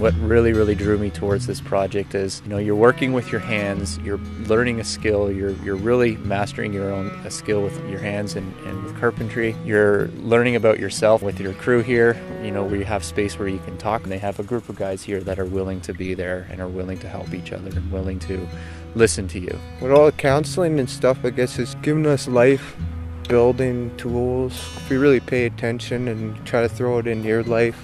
what really drew me towards this project is, you're working with your hands, you're learning a skill, you're really mastering your own skill with your hands and with carpentry. You're learning about yourself with your crew here, where you have space where you can talk, and they have a group of guys here that are willing to be there and are willing to help each other and willing to listen to you. With all the counseling and stuff, I guess it's given us life building tools. If you really pay attention and try to throw it in your life,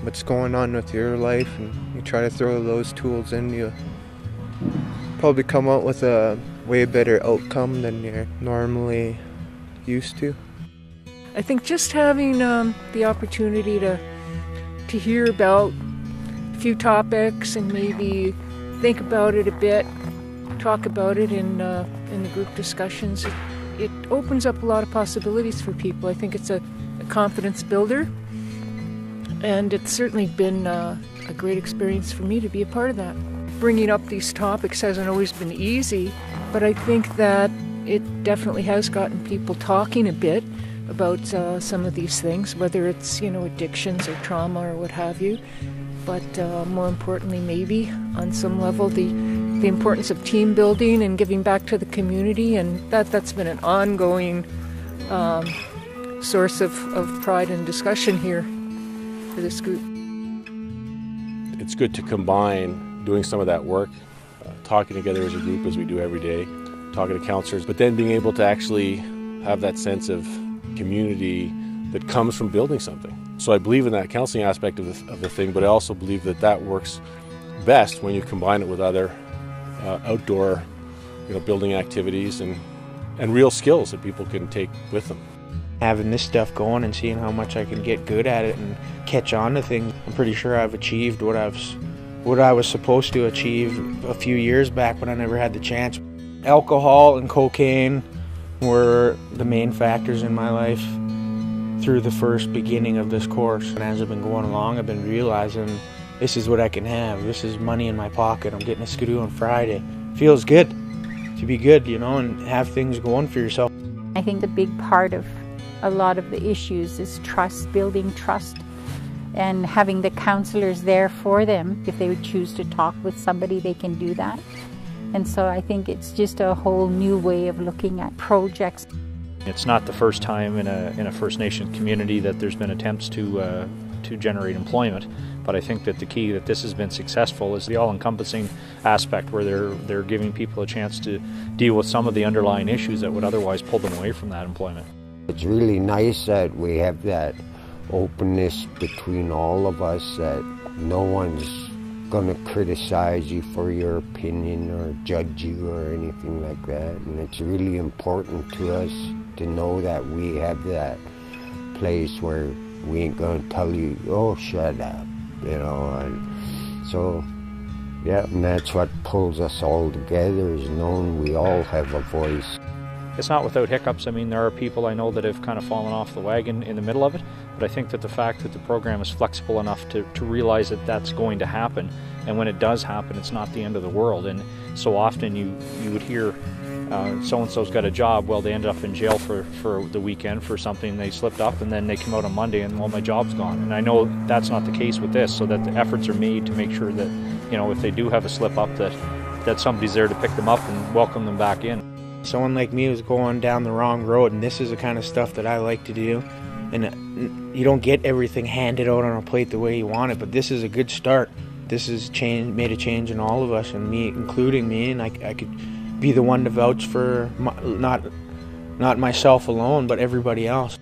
what's going on with your life, and you try to throw those tools in, you probably come out with a way better outcome than you're normally used to. I think just having the opportunity to hear about a few topics and maybe think about it a bit, talk about it in the group discussions, it opens up a lot of possibilities for people. I think it's a confidence builder, and it's certainly been a great experience for me to be a part of that. Bringing up these topics hasn't always been easy, but I think that it definitely has gotten people talking a bit about some of these things, whether it's addictions or trauma or what have you. But more importantly, maybe on some level, the importance of team building and giving back to the community, and that's been an ongoing source of pride and discussion here for this group. It's good to combine doing some of that work, talking together as a group as we do every day, talking to counselors, but then being able to actually have that sense of community that comes from building something. So I believe in that counseling aspect of the thing, but I also believe that works best when you combine it with other outdoor, building activities and real skills that people can take with them. Having this stuff going and seeing how much I can get good at it and catch on to things, I'm pretty sure I've achieved what I was supposed to achieve a few years back when I never had the chance. Alcohol and cocaine were the main factors in my life through the first beginning of this course. And as I've been going along, I've been realizing this is what I can have. This is money in my pocket. I'm getting a skidoo on Friday. Feels good to be good, and have things going for yourself. I think the big part of a lot of the issues is trust, building trust, and having the counselors there for them. If they would choose to talk with somebody, they can do that. And so I think it's just a whole new way of looking at projects. It's not the first time in a First Nation community that there's been attempts to generate employment, but I think that the key that this has been successful is the all-encompassing aspect where they're giving people a chance to deal with some of the underlying issues that would otherwise pull them away from that employment. It's really nice that we have that openness between all of us, that no one's going to criticize you for your opinion or judge you or anything like that. And it's really important to us to know that we have that place where we ain't going to tell you, oh, shut up, and so, yeah, and that's what pulls us all together, is knowing we all have a voice. It's not without hiccups. I mean, there are people I know that have kind of fallen off the wagon in the middle of it, but I think that the fact that the program is flexible enough to realize that that's going to happen, and when it does happen, it's not the end of the world. And so often you would hear so-and-so's got a job, well, they ended up in jail for the weekend for something, they slipped up, and then they come out on Monday and, well, my job's gone. And I know that's not the case with this, so that the efforts are made to make sure that, if they do have a slip-up, that somebody's there to pick them up and welcome them back in. Someone like me was going down the wrong road, and this is the kind of stuff that I like to do. And you don't get everything handed out on a plate the way you want it, but this is a good start. This has made a change in all of us, and me, including me, and I could be the one to vouch for not myself alone, but everybody else.